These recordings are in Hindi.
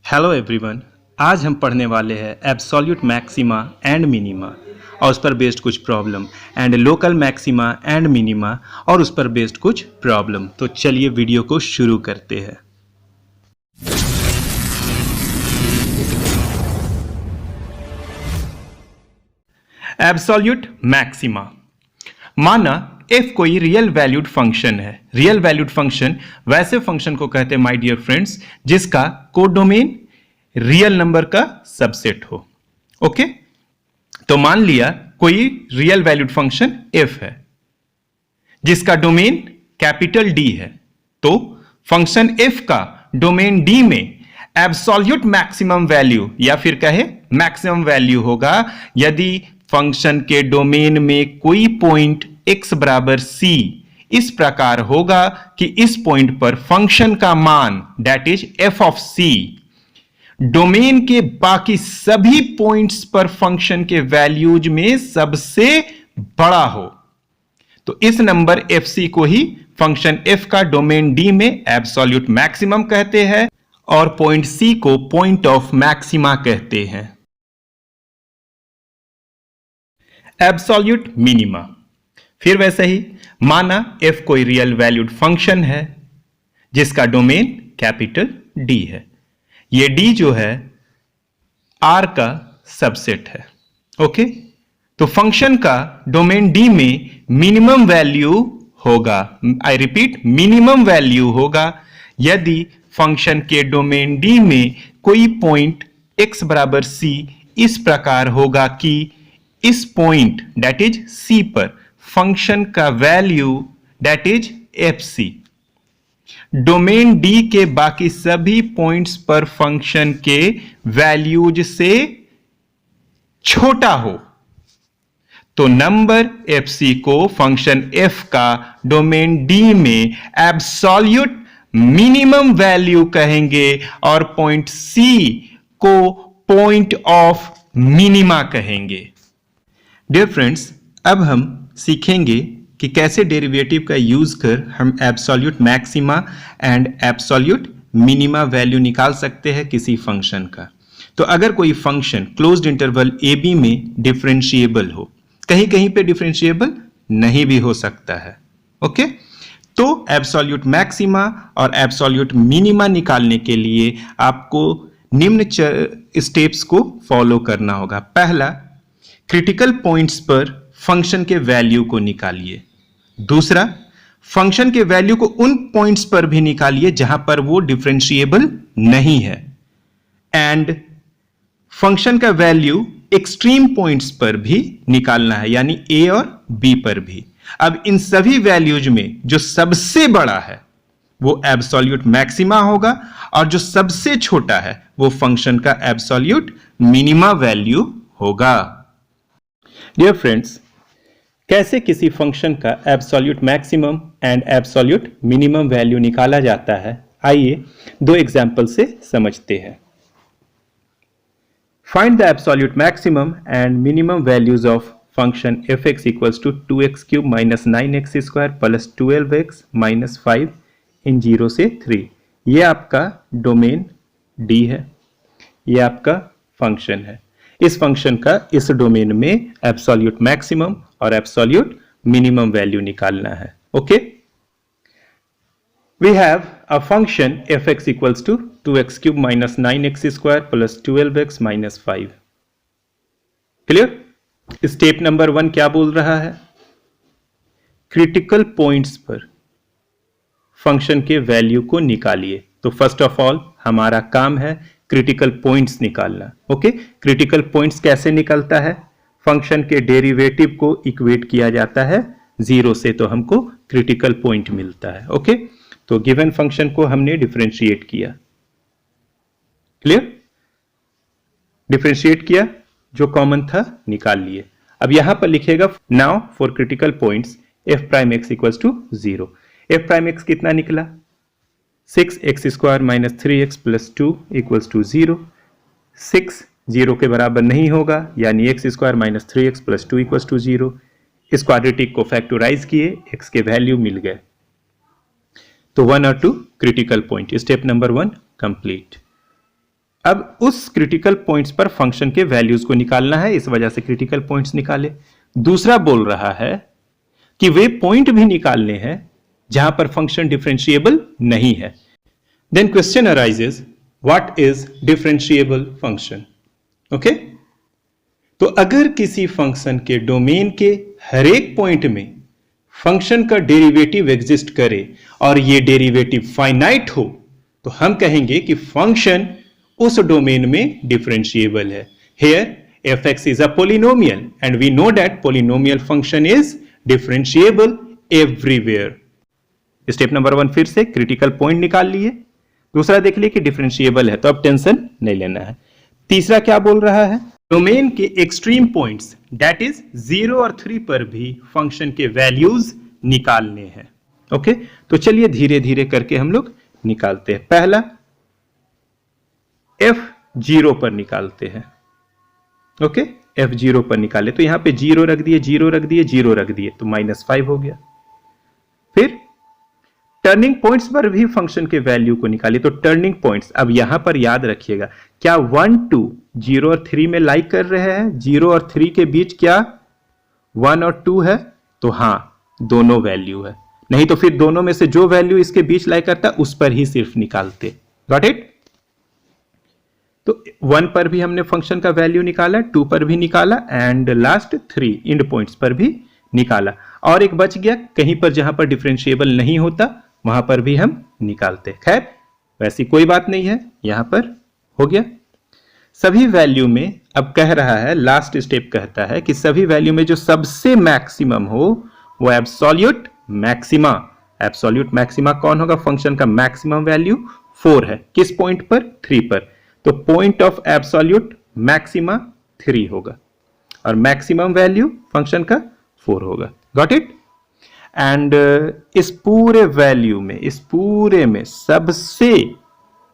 Hello everyone. आज हम पढ़ने वाले हैं एब्सोल्यूट मैक्सिमा एंड मिनिमा और उस पर बेस्ड कुछ problem and local maxima and minima और उस पर बेस्ड कुछ प्रॉब्लम। तो चलिए वीडियो को शुरू करते हैं। Absolute maxima. माना f कोई रियल वैल्यूड फंक्शन है। रियल वैल्यूड फंक्शन वैसे फंक्शन को कहते हैं माय डियर फ्रेंड्स जिसका कोडोमेन रियल नंबर का सबसेट हो। ओके, तो मान लिया कोई रियल वैल्यूड फंक्शन f है जिसका डोमेन कैपिटल D है, तो फंक्शन f का डोमेन D में एब्सोल्यूट मैक्सिमम वैल्यू या फिर कहे मैक्सिमम वैल्यू होगा यदि फंक्शन के डोमेन में कोई पॉइंट x बराबर c इस प्रकार होगा कि इस पॉइंट पर फंक्शन का मान that is f of c domain के बाकी सभी पॉइंट्स पर फंक्शन के वैल्यूज में सबसे बड़ा हो। तो इस नंबर fc को ही फंक्शन f का डोमेन D में एब्सोल्यूट मैक्सिमम कहते हैं और पॉइंट c को पॉइंट ऑफ मैक्सिमा कहते हैं। Absolute minima. फिर वैसे ही माना f कोई रियल वैल्यूड फंक्शन है जिसका डोमेन कैपिटल D है। ये D जो है R का सबसेट है। ओके, तो फंक्शन का डोमेन D में मिनिमम वैल्यू होगा, आई रिपीट मिनिमम वैल्यू होगा यदि फंक्शन के डोमेन D में कोई पॉइंट x बराबर c इस प्रकार होगा कि इस पॉइंट दैट इज c पर फंक्शन का value that is fc domain D के बाकी सभी पॉइंट्स पर फंक्शन के वैल्यूज से छोटा हो। तो नंबर fc को फंक्शन f का डोमेन D में एब्सोल्यूट मिनिमम वैल्यू कहेंगे और पॉइंट c को पॉइंट ऑफ मिनिमा कहेंगे। डियर फ्रेंड्स, अब हम सीखेंगे कि कैसे डेरिवेटिव का यूज कर हम absolute maxima and absolute minima value निकाल सकते हैं किसी फंक्शन का। तो अगर कोई function closed interval A B में डिफरेंशिएबल हो, कहीं कहीं पे डिफरेंशिएबल नहीं भी हो सकता है। ओके, तो एब्सोल्यूट मैक्सिमा और एब्सोल्यूट मिनिमा निकालने के लिए आपको निम्न स्टेप्स को फॉलो करना होगा। पहला, क्रिटिकल पॉइंट्स पर फंक्शन के वैल्यू को निकालिए। दूसरा, फंक्शन के वैल्यू को उन पॉइंट्स पर भी निकालिए जहां पर वो डिफरेंशिएबल नहीं है। एंड फंक्शन का वैल्यू एक्सट्रीम पॉइंट्स पर भी निकालना है, यानी a और b पर भी। अब इन सभी वैल्यूज में जो सबसे बड़ा है वो एब्सोल्यूट मैक्सिमा होगा और जो सबसे छोटा है वो फंक्शन का एब्सोल्यूट मिनिमा वैल्यू होगा। डियर फ्रेंड्स, कैसे किसी फंक्शन का absolute maximum and absolute minimum value निकाला जाता है, आइए दो एग्जांपल से समझते हैं। Find the absolute maximum and minimum values of function fx equals to 2x cube minus 9x square plus 12x minus 5 in 0 से 3। ये आपका डोमेन D है, ये आपका फंक्शन है। इस फंक्शन का इस डोमेन में एब्सोल्यूट मैक्सिमम और एब्सोल्यूट मिनिमम वैल्यू निकालना है। Okay, we have a function fx equals to 2x cube minus 9x square plus 12x minus 5। Clear? Step number 1 क्या बोल रहा है? क्रिटिकल पॉइंट्स पर फंक्शन के वैल्यू को निकालिए। तो फर्स्ट ऑफ ऑल हमारा काम है क्रिटिकल पॉइंट्स निकालना। ओके, क्रिटिकल पॉइंट्स कैसे निकलता है? फंक्शन के डेरिवेटिव को इक्वेट किया जाता है 0 से, तो हमको क्रिटिकल पॉइंट मिलता है। ओके, तो गिवन फंक्शन को हमने डिफरेंशिएट किया। क्लियर? डिफरेंशिएट किया, जो कॉमन था निकाल लिए। अब यहां पर लिखेगा now for critical points f prime x equals to 0। f prime x कितना निकला? 6x square minus 3x plus 2 equals to 0। 6 0 के बराबर नहीं होगा, यानी x square minus 3x plus 2 equals to 0। इस क्वाड्रेटिक को फैक्टराइज किए, x के वैल्यू मिल गए। तो 1 और 2 critical point. Step number 1 complete. अब उस क्रिटिकल पॉइंट्स पर फंक्शन के वैल्यूज को निकालना है, इस वजह से क्रिटिकल पॉइंट्स निकाले। दूसरा बोल रहा है कि वे पॉइंट भी निकालने हैं जहां पर फंक्शन डिफरेंशिएबल नहीं है। Then question arises, what is differentiable function? Okay, तो अगर किसी फंक्शन के डोमेन के हर एक पॉइंट में फंक्शन का डेरिवेटिव एग्जिस्ट करे और ये डेरिवेटिव फाइनाइट हो, तो हम कहेंगे कि फंक्शन उस डोमेन में डिफरेंशिएबल है। Here fx is a polynomial and we know that polynomial function is differentiable everywhere. Step number 1 फिर से क्रिटिकल पॉइंट निकाल लिए, दूसरा देख लिए कि डिफरेंशिएबल है, तो अब टेंशन नहीं लेना है। तीसरा क्या बोल रहा है? डोमेन के एक्सट्रीम पॉइंट्स दैट इज 0 और 3 पर भी फंक्शन के वैल्यूज निकालने हैं। ओके, तो चलिए धीरे धीरे करके हम लोग निकालते हैं। पहला f0 पर निकालते हैं। ओके, f0 पर निकाले तो यहां पे 0 रख दिए, 0 रख दिए, 0 रख दिए, तो -5 हो गया। फिर टर्निंग पॉइंट्स पर भी फंक्शन के वैल्यू को निकालिए, तो टर्निंग पॉइंट्स अब यहां पर याद रखिएगा, क्या 1 2 0 और 3 में लाइक कर रहे हैं? 0 और 3 के बीच क्या 1 और 2 है? तो हां, दोनों वैल्यू है। नहीं तो फिर दोनों में से जो वैल्यू इसके बीच लाइक करता है उस पर ही सिर्फ निकालते। Got it? तो 1 पर भी हमने फंक्शन का वैल्यू निकाला, 2 पर भी निकाला एंड लास्ट 3 इंड पॉइंट्स पर भी निकाला। और एक बच गया, कहीं पर जहां पर डिफरेंशिएबल नहीं होता वहां पर भी हम निकालते। खैर वैसी कोई बात नहीं है, यहां पर हो गया। सभी वैल्यू में अब कह रहा है, लास्ट स्टेप कहता है कि सभी वैल्यू में जो सबसे मैक्सिमम हो वो एब्सोल्यूट मैक्सिमा। एब्सोल्यूट मैक्सिमा कौन होगा? फंक्शन का मैक्सिमम वैल्यू 4 है। किस पॉइंट पर? 3 पर। तो पॉइंट ऑफ एब्सोल्यूट मैक्सिमा 3 होगा और मैक्सिमम वैल्यू फंक्शन का 4 होगा। Got it? एंड इस पूरे वैल्यू में, इस पूरे में सबसे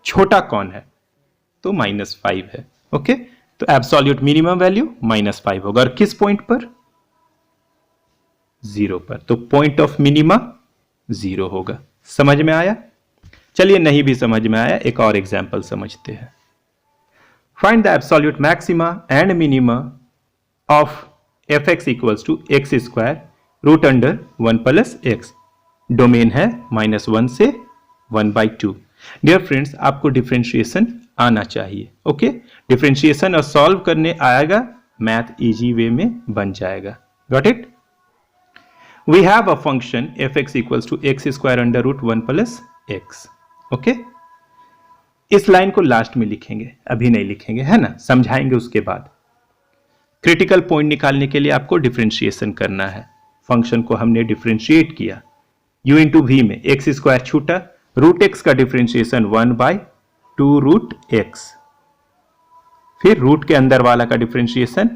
छोटा कौन है? तो -5 है। ओके, तो एब्सोल्यूट मिनिमम वैल्यू -5 होगा। और किस पॉइंट पर? 0 पर। तो पॉइंट ऑफ मिनिमा 0 होगा। समझ में आया? चलिए नहीं भी समझ में आया, एक और एग्जाम्पल समझते हैं। Find the absolute maxima and minima of fx equals to x square root under 1 plus x. Domain है -1 से 1/2। डियर फ्रेंड्स, आपको डिफरेंशिएशन आना चाहिए। ओके, डिफरेंशिएशन और सॉल्व करने आएगा, मैथ इजी वे में बन जाएगा। Got it? We have a function fx equals to x square under root 1 plus x. Okay, इस लाइन को लास्ट में लिखेंगे, अभी नहीं लिखेंगे, है ना, समझाएंगे उसके बाद। क्रिटिकल पॉइंट निकालने के लिए आपको डिफरेंशिएशन करना है। फंक्शन को हमने डिफरेंशिएट किया, u इंटू वी में एक्स स्क्वायर छूटा, रूट एक्स का डिफरेंशिएशन 1/2 रूट एक्स, फिर रूट के अंदर वाला का डिफरेंशिएशन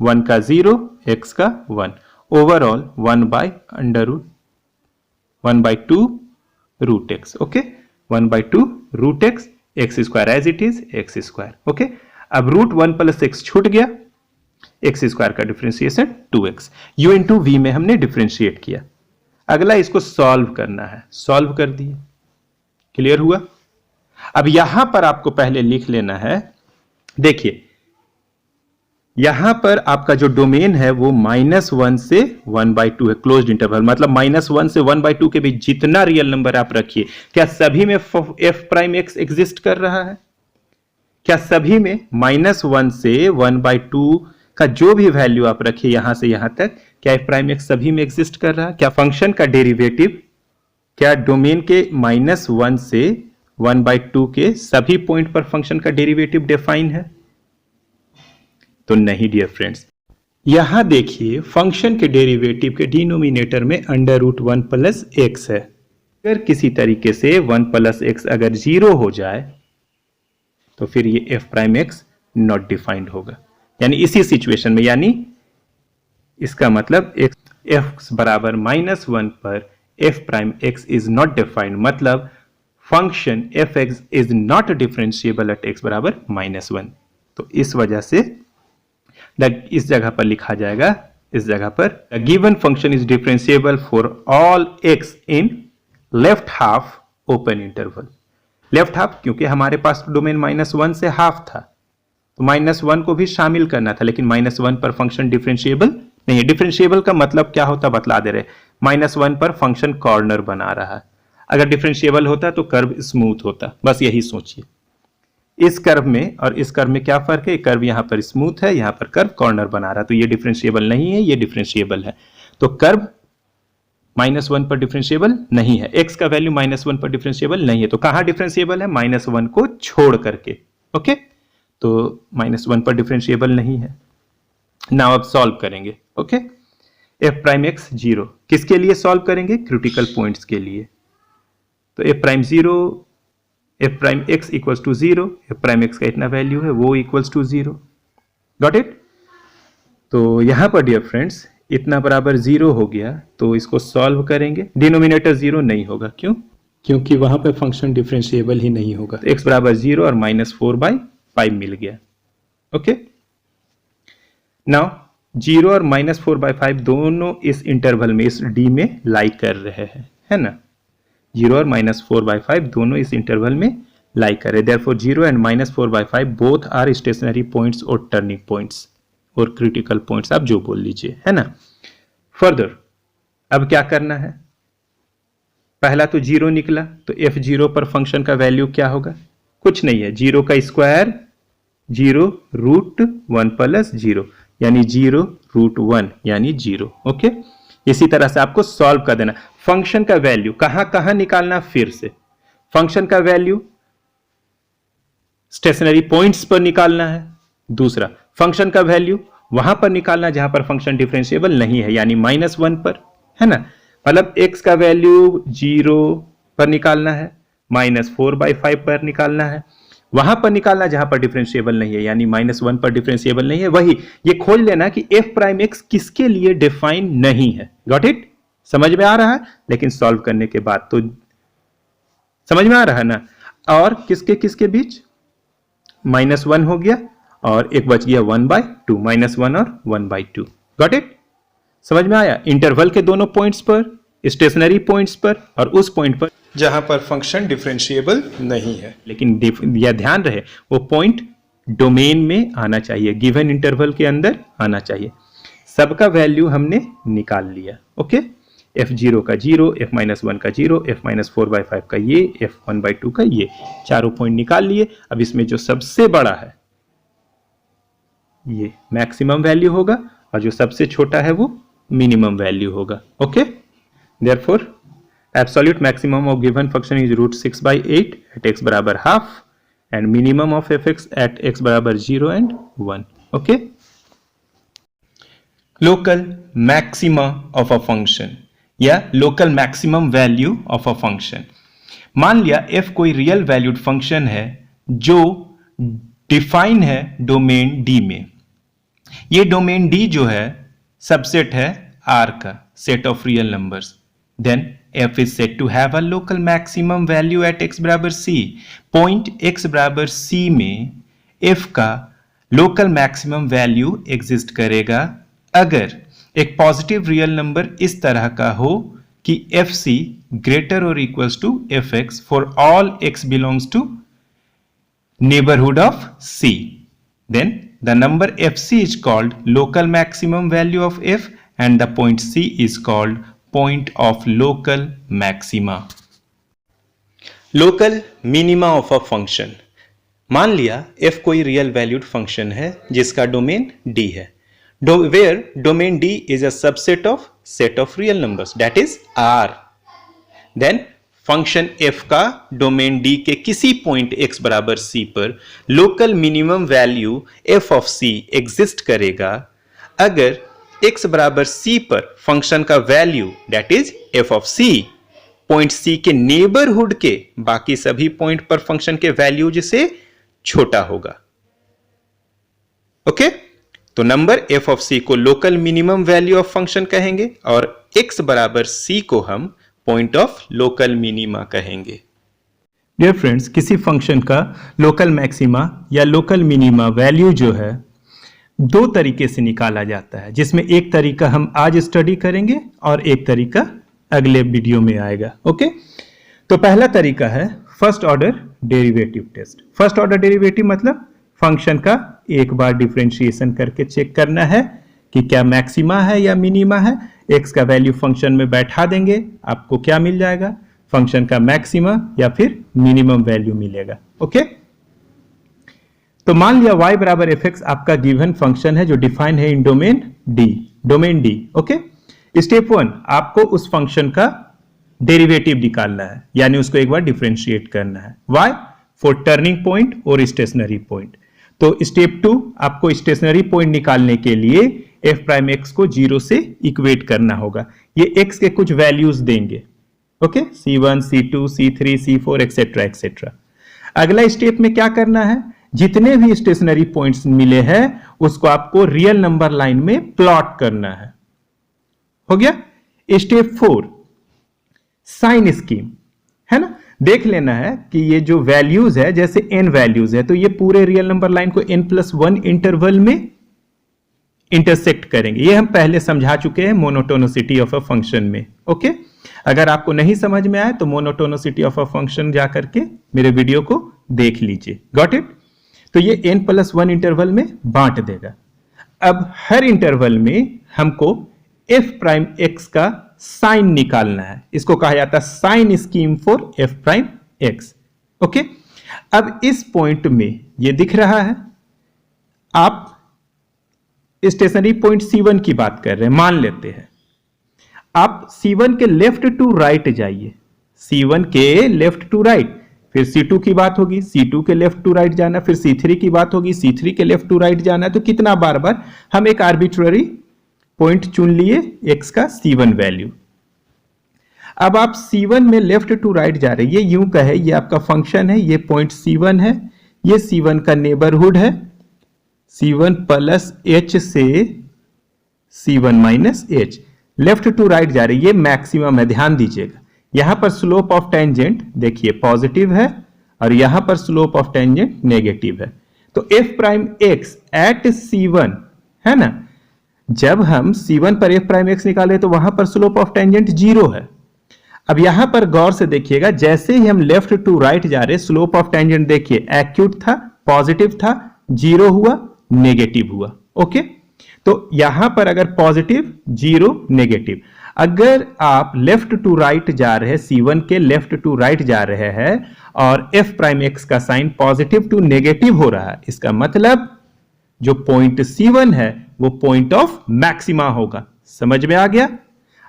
1 का 0, x का 1, overall 1/2 root x. Okay, 1/2 root x, x square as it is x square. Okay, अब रूट 1 प्लस एक्स छूट गया, एक्स स्क्वायर का differentiation 2x। u into v में हमने डिफरेंशिएट किया। अगला इसको सॉल्व करना है, सॉल्व कर दिए। क्लियर हुआ? अब यहां पर आपको पहले लिख लेना है, देखिए यहां पर आपका जो डोमेन है वो -1 से 1/2 है, क्लोज्ड इंटरवल, मतलब -1 से 1/2 के बीच जितना रियल नंबर आप रखिए, क्या सभी में f प्राइम x एग्जिस्ट कर रहा है? क्या सभी में -1 से 1/2 का जो भी वैल्यू आप रखिए यहां से यहां तक, क्या f प्राइम x सभी में एग्जिस्ट कर रहा है? क्या फंक्शन का डेरिवेटिव, क्या डोमेन के -1 से 1/2 के सभी पॉइंट पर फंक्शन का डेरिवेटिव डिफाइन है? तो नहीं डियर फ्रेंड्स, यहां देखिए फंक्शन के डेरिवेटिव के डिनोमिनेटर में √1 प्लस एक्स है। अगर किसी तरीके से 1 प्लस एक्स अगर 0 हो जाए तो फिर ये f prime x not defined होगा। यानी इसी सिचुएशन में, यानी इसका मतलब x बराबर -1 पर f prime X is not defined, मतलब function f(x) is not differentiable at x बराबर -1। तो इस वजह से इस जगह पर लिखा जाएगा, इस जगह पर given function is differentiable for all x in left half open interval. Left half क्योंकि हमारे पास डोमेन -1 से हाफ था, तो -1 को भी शामिल करना था, लेकिन -1 पर फंक्शन डिफरेंशिएबल नहीं है। डिफरेंशिएबल का मतलब क्या होता बतला दे रहे, -1 पर फंक्शन कॉर्नर बना रहा है। अगर डिफरेंशिएबल होता तो कर्व स्मूथ होता, बस यही सोचिए। इस कर्व में और इस कर्व में क्या फर्क है, कर्व यहां पर स्मूथ है, यहां पर कर्व कॉर्नर बना रहा है, तो ये डिफरेंशिएबल नहीं है, ये डिफरेंशिएबल है। तो कर्व -1 पर डिफरेंशिएबल नहीं है, x का वैल्यू -1 पर डिफरेंशिएबल नहीं है, तो कहां डिफरेंशिएबल है, -1 को छोड़ करके। ओके, तो -1 पर डिफरेंशिएबल नहीं है। नाउ अब सॉल्व करेंगे। ओके, f प्राइम x 0 किसके लिए सॉल्व करेंगे, क्रिटिकल पॉइंट्स के लिए। तो f prime 0, f prime x equals to 0, f prime x का इतना वैल्यू है वो इक्वल्स टू 0। Got it. तो यहां पर डियर फ्रेंड्स इतना बराबर 0 हो गया, तो इसको सॉल्व करेंगे। डिनोमिनेटर 0 नहीं होगा, क्यों, क्योंकि वहां पर फंक्शन डिफरेंशिएबल ही नहीं होगा। तो x बराबर 0 और -4/5 मिल गया। ओके, नाउ 0 और -4/5 दोनों इस इंटरवल में, इस d में लाई कर रहे हैं, है ना। 0 और -4/5 दोनों इस इंटरवल में लाई कर रहे हैं। Therefore 0 and -4/5 both are stationary points और टर्निंग पॉइंट्स और क्रिटिकल पॉइंट्स, आप जो बोल लीजिए, है ना। फर्दर अब क्या करना है, पहला तो 0 निकला, तो f0 पर फंक्शन का वैल्यू क्या होगा, कुछ नहीं है, 0 का स्क्वायर 0 √1 + 0 यानी 0 √1 यानी 0। ओके, इसी तरह से आपको सॉल्व कर देना। फंक्शन का वैल्यू कहां कहां निकालना, फिर से फंक्शन का वैल्यू स्टेशनरी पॉइंट्स पर निकालना है। दूसरा, फंक्शन का वैल्यू वहां पर निकालना जहां पर फंक्शन डिफरेंशिएबल नहीं है, यानी -1 पर, है ना। मतलब x का वैल्यू 0 पर निकालना है, -4/5 पर निकालना है, वहां पर निकालना जहां पर डिफरेंशिएबल नहीं है, यानी -1 पर डिफरेंशिएबल नहीं है। वही ये खोज लेना कि f प्राइम x किसके लिए डिफाइन नहीं है। गॉट इट, समझ में आ रहा है, लेकिन सॉल्व करने के बाद तो समझ में आ रहा है ना। और किसके किसके बीच, -1 हो गया और एक बच गया 1/2, -1 और 1/2। गॉट इट, समझ में आया। इंटरवल के दोनों पॉइंट्स पर, स्टेशनरी पॉइंट्स पर और उस पॉइंट पर जहां पर फंक्शन डिफरेंशिएबल नहीं है, लेकिन यह ध्यान रहे वो पॉइंट डोमेन में आना चाहिए, गिवन इंटरवल के अंदर आना चाहिए। सबका वैल्यू हमने निकाल लिया। ओके, f0 का 0, f-1 का 0, f-4/5 का ये, f1/2 का ये, चारों पॉइंट निकाल लिए। अब इसमें जो सबसे बड़ा है ये मैक्सिमम वैल्यू होगा और जो सबसे छोटा है वो मिनिमम वैल्यू होगा। Okay, therefore absolute maximum of given function is √6/8 at x बराबर half and minimum of fx at x बराबर 0 and 1। Okay, local maxima of a function या local maximum value of a function. मान लिया f कोई रियल वैल्यूड फंक्शन है जो डिफाइन है डोमेन D में। ये डोमेन D जो है सबसेट है R का, set of real numbers. Then f is said to have a local maximum value at x बराबर c। पॉइंट x बराबर c में f का लोकल मैक्सिमम वैल्यू एग्जिस्ट करेगा अगर एक पॉजिटिव रियल नंबर इस तरह का हो कि fc ग्रेटर और equals to fx for all x belongs to neighborhood of c। then the number fc is called local maximum value of f and the point c is called point of local maxima। local minima of a function। मान लिया f कोई रियल वैल्यूड फंक्शन है जिसका डोमेन d है, where domain d is a subset of set of real numbers that is r। then function f का डोमेन d के किसी पॉइंट x बराबर c पर local minimum value f of c exist करेगा अगर x बराबर c पर फंक्शन का value that is f of c point c के नेबरहुड के बाकी सभी पॉइंट पर फंक्शन के वैल्यूज से छोटा होगा। ओके, तो नंबर f ऑफ c को local minimum value of function कहेंगे और x बराबर c को हम पॉइंट ऑफ लोकल मिनिमा कहेंगे। डियर फ्रेंड्स, किसी फंक्शन का लोकल मैक्सिमा या लोकल मिनिमा वैल्यू जो है दो तरीके से निकाला जाता है, जिसमें एक तरीका हम आज स्टडी करेंगे और एक तरीका अगले वीडियो में आएगा। ओके, तो पहला तरीका है first order derivative test. First order derivative मतलब फंक्शन का एक बार डिफरेंशिएशन करके चेक करना है कि क्या मैक्सिमा है या मिनिमा है। एक्स का वैल्यू फंक्शन में बैठा देंगे, आपको क्या मिल जाएगा, फंक्शन का मैक्सिमा या फिर मिनिमम वैल्यू मिलेगा। ओके, तो मान लिया y बराबर एफ एक्स आपका गिवन फंक्शन है जो डिफाइन है इन डोमेन डी। ओके, स्टेप 1 आपको उस फंक्शन का डेरिवेटिव निकालना है, यानी उसको एक बार डिफरेंशिएट करना है। y फॉर टर्निंग पॉइंट और स्टेशनरी पॉइंट। तो स्टेप 2 आपको स्टेशनरी पॉइंट निकालने के लिए f प्राइम x को 0 से इक्वेट करना होगा। ये x के कुछ वैल्यूज देंगे। Okay, c1, c2, c3, c4 etcetera etcetera. अगला स्टेप में क्या करना है, जितने भी स्टेशनरी पॉइंट्स मिले हैं उसको आपको रियल नंबर लाइन में प्लॉट करना है। हो गया। स्टेप 4 साइन स्कीम है ना, देख लेना है कि ये जो वैल्यूज है, जैसे n वैल्यूज है तो ये पूरे रियल नंबर लाइन को n+1 इंटरवल में इंटरसेक्ट करेंगे। ये हम पहले समझा चुके हैं मोनोटोनिसिटी ऑफ अ फंक्शन में। ओके, अगर आपको नहीं समझ में आए तो मोनोटोनिसिटी ऑफ अ फंक्शन जाकर के मेरे वीडियो को देख लीजिए। Got it. तो ये n+1 इंटरवल में बांट देगा। अब हर इंटरवल में हमको f प्राइम x का साइन निकालना है, इसको कहा जाता है sign scheme for f prime x। Okay, अब इस पॉइंट में ये दिख रहा है, आप स्टेशनरी पॉइंट C1 की बात कर रहे हैं, मान लेते हैं। आप C1 के लेफ्ट टू राइट जाइए, C1 के लेफ्ट टू राइट, फिर C2 की बात होगी, C2 के लेफ्ट टू राइट जाना, फिर C3 की बात होगी, C3 के लेफ्ट टू राइट जाना। तो कितना बार बार हम एक आर्बिट्ररी पॉइंट चुन लिए x का C1 वैल्यू। अब आप C1 में लेफ्ट टू राइट जा रहे हैं, ये यूं कहे ये आपका फंक्शन है, ये पॉइंट C1 है, ये C1 का नेबरहुड है, C1 प्लस h से C1 minus h। Left to right जा रही है, ये मैक्सिमम है, ध्यान दीजिएगा। यहां पर स्लोप ऑफ टेंजेंट देखिए पॉजिटिव है और यहां पर स्लोप ऑफ टेंजेंट नेगेटिव है। तो f prime x eight C1 है ना, जब हम C1 पर f प्राइम x निकाले तो वहां पर स्लोप ऑफ टेंजेंट 0 है। अब यहां पर गौर से देखिएगा, जैसे ही हम लेफ्ट टू राइट जा रहे, स्लोप ऑफ टेंजेंट देखिए एक्यूट था, पॉजिटिव था, 0 हुआ, नेगेटिव हुआ। ओके, तो यहां पर अगर पॉजिटिव, 0, नेगेटिव। अगर आप लेफ्ट टू राइट जा रहे हैं, C1 के लेफ्ट टू राइट जा रहे हैं और f प्राइम x का साइन पॉजिटिव टू नेगेटिव हो रहा है, इसका मतलब जो पॉइंट C1 है वो पॉइंट ऑफ मैक्सिमा होगा। समझ में आ गया।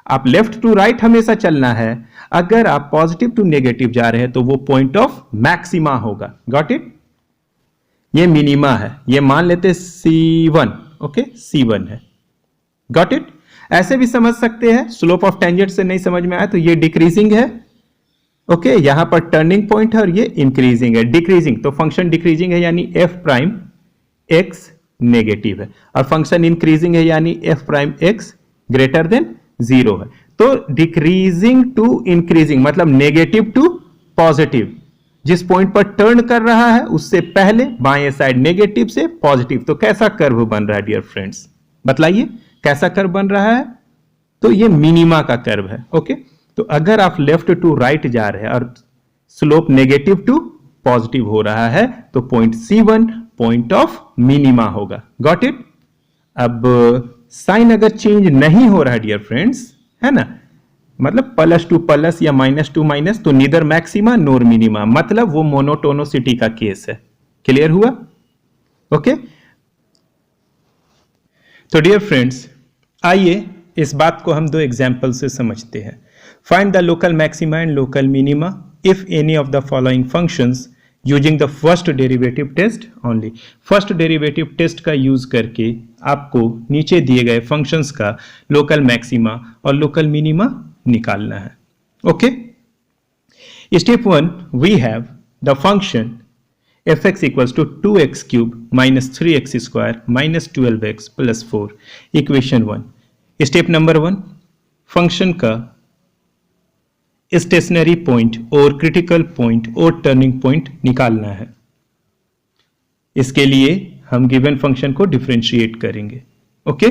आप लेफ्ट टू राइट हमेशा चलना है, अगर आप पॉजिटिव टू नेगेटिव जा रहे हैं तो वो पॉइंट ऑफ मैक्सिमा होगा। Got it. ये मिनिमा है, ये मान लेते C1। ओके, C1 है। Got it. ऐसे भी समझ सकते हैं, स्लोप ऑफ टेंजेंट से नहीं समझ में आया तो ये डिक्रीजिंग है। ओके, यहां पर टर्निंग पॉइंट है और ये इंक्रीजिंग है। डिक्रीजिंग तो फंक्शन डिक्रीजिंग है यानी f प्राइम x नेगेटिव है, और फंक्शन इंक्रीजिंग है यानी f prime x greater than 0 है। तो डिक्रीजिंग टू इंक्रीजिंग मतलब नेगेटिव टू पॉजिटिव, जिस पॉइंट पर टर्न कर रहा है उससे पहले बाएं साइड नेगेटिव से पॉजिटिव। तो कैसा कर्व बन रहा है डियर फ्रेंड्स, बतलाइए कैसा कर्व बन रहा है। तो ये मिनिमा का कर्व है। ओके, तो अगर आप लेफ्ट टू राइट जा रहे हैं और स्लोप नेगेटिव टू पॉजिटिव हो रहा है तो point C1 point of minima होगा। Got it. अब साइन अगर चेंज नहीं हो रहा है डियर फ्रेंड्स, है ना, मतलब प्लस टू प्लस या माइनस टू माइनस, तो नीदर मैक्सिमा नोर मिनिमा, मतलब वो मोनोटोनिसिटी का केस है। क्लियर हुआ। ओके, तो डियर फ्रेंड्स आइए इस बात को हम दो एग्जाम्पल से समझते हैं। Find the local maxima and local minima if any of the following functions using the first derivative test only. First derivative test का यूज करके आपको नीचे दिए गए फंक्शंस का लोकल मैक्सिमा और लोकल मिनिमा निकालना है। Okay, step 1 we have the function fx equals to 2x cube minus 3x square minus 12x plus 4, equation 1। Step number 1 function का स्टेशनरी पॉइंट और क्रिटिकल पॉइंट और टर्निंग पॉइंट निकालना है। इसके लिए हम गिवन फंक्शन को डिफरेंशिएट करेंगे। ओके,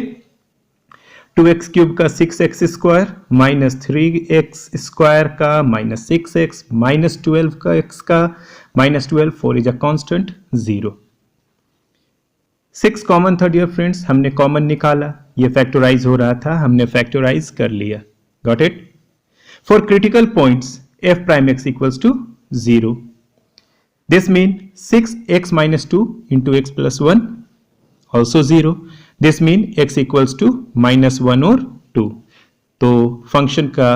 2x क्यूब का 6x square minus 3x square का माइनस 6x माइनस 12 का x का minus 12, 4 is a constant 0। 6 common था डियर फ्रेंड्स, हमने कॉमन निकाला, ये फैक्टराइज हो रहा था, हमने फैक्टराइज कर लिया। Got it? For critical points f prime x equals to 0. This means 6x minus 2 into x plus 1 also 0. This means x equals to minus 1 और 2. तो फंक्शन का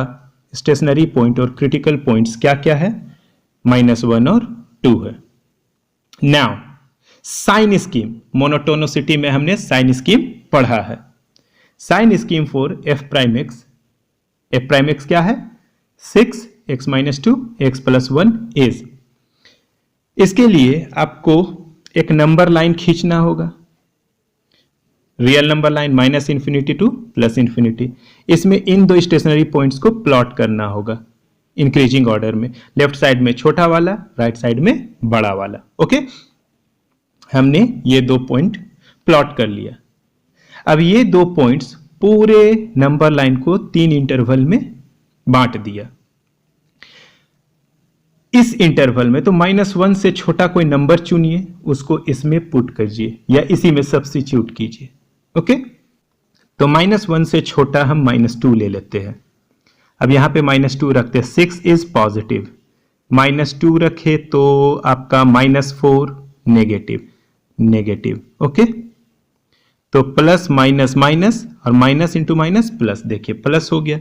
स्टेशनरी पॉइंट और क्रिटिकल पॉइंट्स क्या क्या है? -1 और 2 है। नाउ साइन स्कीम, मोनोटोनिसिटी में हमने साइन स्कीम पढ़ा है। Sign scheme for f prime x क्या है? 6x minus 2 x plus 1 is। इसके लिए आपको एक नंबर लाइन खींचना होगा, real number line minus infinity two plus infinity. इसमें इन दो स्टेशनरी पॉइंट्स को प्लॉट करना होगा इंक्रीजिंग ऑर्डर में, लेफ्ट साइड में छोटा वाला, राइट साइड में बड़ा वाला। ओके, हमने ये दो पॉइंट प्लॉट कर लिया। अब ये दो पॉइंट्स पूरे नंबर लाइन को 3 इंटरवल में बांट दिया। इस इंटरवल में तो -1 से छोटा कोई नंबर चुनिए, उसको इसमें पुट कीजिए या इसी में सब्स्टिट्यूट कीजिए। ओके, तो -1 से छोटा हम -2 ले लेते हैं। अब यहां पे -2 रखते हैं, 6 इज पॉजिटिव, -2 रखे तो आपका -4 नेगेटिव। ओके, तो प्लस माइनस माइनस और माइनस इंटू माइनस प्लस, देखिए प्लस हो गया।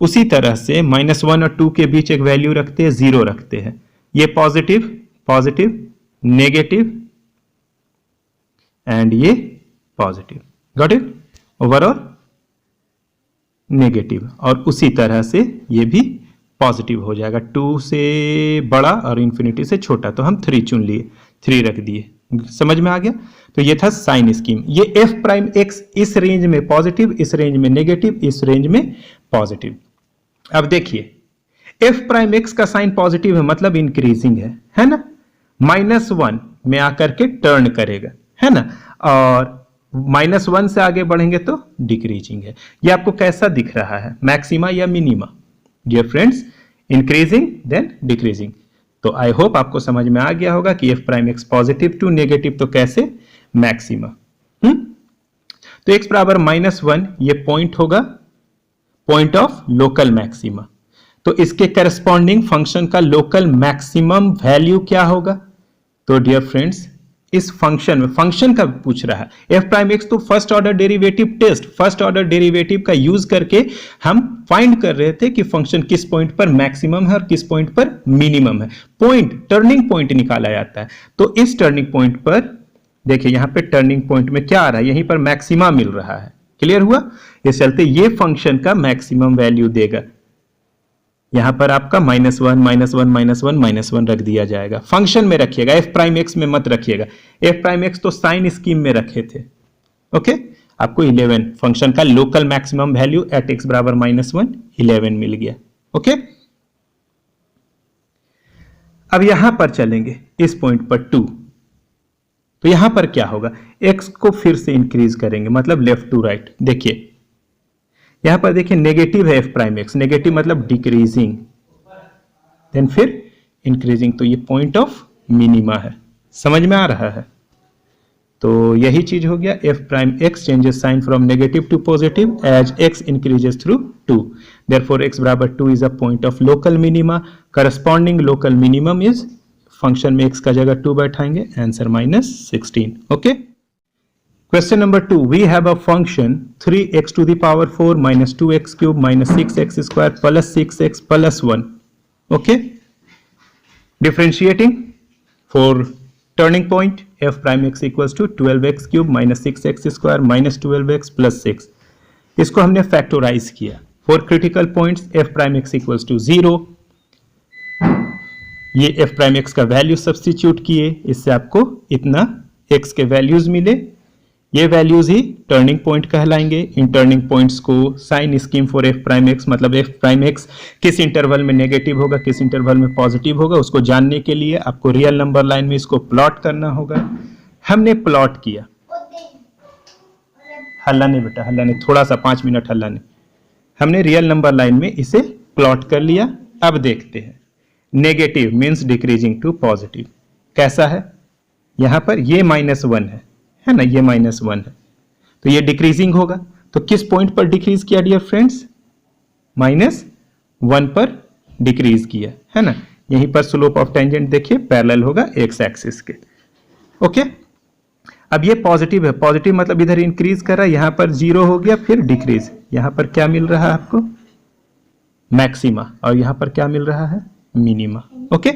उसी तरह से -1 और 2 के बीच एक वैल्यू रखते हैं, 0 रखते हैं। ये पॉजिटिव नेगेटिव एंड ये positive. Got it? Overall negative, और उसी तरह से ये भी पॉजिटिव हो जाएगा। 2 से बड़ा और इंफिनिटी से छोटा, तो हम 3 चुन लिए, 3 रख दिए। समझ में आ गया? तो ये था साइन स्कीम। ये f प्राइम x इस रेंज में पॉजिटिव, इस रेंज में नेगेटिव, इस रेंज में पॉजिटिव। अब देखिए f प्राइम x का साइन पॉजिटिव है, मतलब इंक्रीजिंग है ना? -1 में आकर के टर्न करेगा, है ना? और -1 से आगे बढ़ेंगे तो डिक्रीजिंग है। ये आपको कैसा दिख रहा है, मैक्सिमा या minima? Dear friends, increasing then decreasing. तो आई होप आपको समझ में आ गया होगा कि f prime x positive to negative, तो कैसे? मैक्सिमा। तो x बराबर -1 ये पॉइंट होगा, पॉइंट ऑफ लोकल मैक्सिमा। तो इसके करस्पॉन्डिंग फंक्शन का लोकल मैक्सिमम वैल्यू क्या होगा? तो डियर फ्रेंड्स, इस फंक्शन में, फंक्शन का पूछ रहा है f प्राइम x, तो first order derivative test, first order derivative का यूज करके हम फाइंड कर रहे थे कि फंक्शन किस पॉइंट पर मैक्सिमम है और किस पॉइंट पर मिनिमम है। पॉइंट, टर्निंग पॉइंट निकाला जाता है। तो इस टर्निंग पॉइंट पर देखिए, यहां पे टर्निंग पॉइंट में क्या आ रहा है, यहीं पर मैक्सिमा मिल रहा है। क्लियर हुआ? इस चलते ये फंक्शन का मैक्सिमम वैल्यू देगा। यहां पर आपका -1 रख दिया जाएगा, फंक्शन में रखिएगा, f प्राइम x में मत रखिएगा। f प्राइम x तो साइन स्कीम में रखे थे। ओके, आपको 11 फंक्शन का local maximum value at x बराबर -1 11 मिल गया। ओके, अब यहां पर चलेंगे इस पॉइंट पर 2, तो यहां पर क्या होगा, x को फिर से इंक्रीज करेंगे, मतलब लेफ्ट टू राइट। देखिए यहां पर देखिए नेगेटिव है f प्राइम x, नेगेटिव मतलब डिक्रीजिंग, देन फिर इंक्रीजिंग, तो ये पॉइंट ऑफ मिनिमा है। समझ में आ रहा है? तो यही चीज हो गया, f prime x changes sign from negative to positive as x increases through 2, therefore x बराबर 2 is a point of local minima. Corresponding local minimum is, function में x का जगह 2 बैठाएंगे, answer -16। Okay, Question number 2, we have a function 3x to the power 4 minus 2x cube minus 6x square plus 6x plus 1. Okay, differentiating for turning point f prime x equals to 12x cube minus 6x square minus 12x plus 6. इसको हमने फैक्टोराइज किया। For critical points f prime x equals to 0, ये f prime x का वैल्यू सब्स्टिट्यूट किए, इससे आपको इतना x के वैल्यूज मिले। ये वैल्यूज ही टर्निंग पॉइंट कहलाएंगे। इन टर्निंग पॉइंट्स को sign scheme for f prime x, मतलब f प्राइम x किस इंटरवल में नेगेटिव होगा, किस इंटरवल में पॉजिटिव होगा, उसको जानने के लिए आपको रियल नंबर लाइन में इसको प्लॉट करना होगा। हमने प्लॉट किया, हल्ला नहीं बेटा, हल्ला नहीं, थोड़ा सा 5 मिनट हल्ला नहीं। हमने रियल नंबर लाइन में इसे प्लॉट कर लिया। अब देखते हैं negative means decreasing to positive कैसा है। यहां पर ये -1 है ना, ये -1 है, तो ये डिक्रीजिंग होगा। तो किस पॉइंट पर डिक्रीज किया डियर फ्रेंड्स? -1 पर डिक्रीज किया है ना। यहीं पर स्लोप ऑफ टेंजेंट देखिए पैरेलल होगा एक्स एक्सिस के। ओके, अब ये पॉजिटिव है, पॉजिटिव मतलब इधर इंक्रीज कर रहा है, यहां पर 0 हो गया, फिर डिक्रीज। यहां पर क्या मिल रहा है आपको? मैक्सिमा, और यहां पर क्या मिल रहा है? मिनिमा। ओके,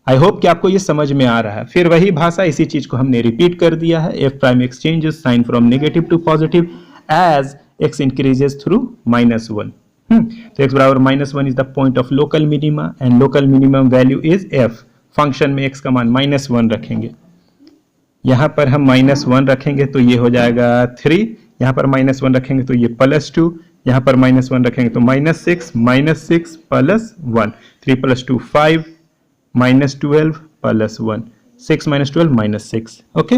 आई होप कि आपको ये समझ में आ रहा है। फिर वही भाषा, इसी चीज को हमने रिपीट कर दिया है। F prime x changes sign from negative to positive as X increases through -1। तो x बराबर -1 is the point of local minima and local minimum value is f। Function में x का मान -1 रखेंगे, यहां पर हम -1 रखेंगे तो ये हो जाएगा 3, यहां पर -1 रखेंगे तो ये +2, यहां पर -1 रखेंगे तो -6 प्लस 1, 3 + 2 5, -12 प्लस 1, 6 - 12 -6। ओके,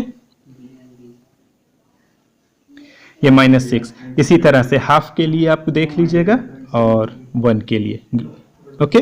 ये -6। इसी तरह से हाफ के लिए आप देख लीजिएगा और 1 के लिए। ओके।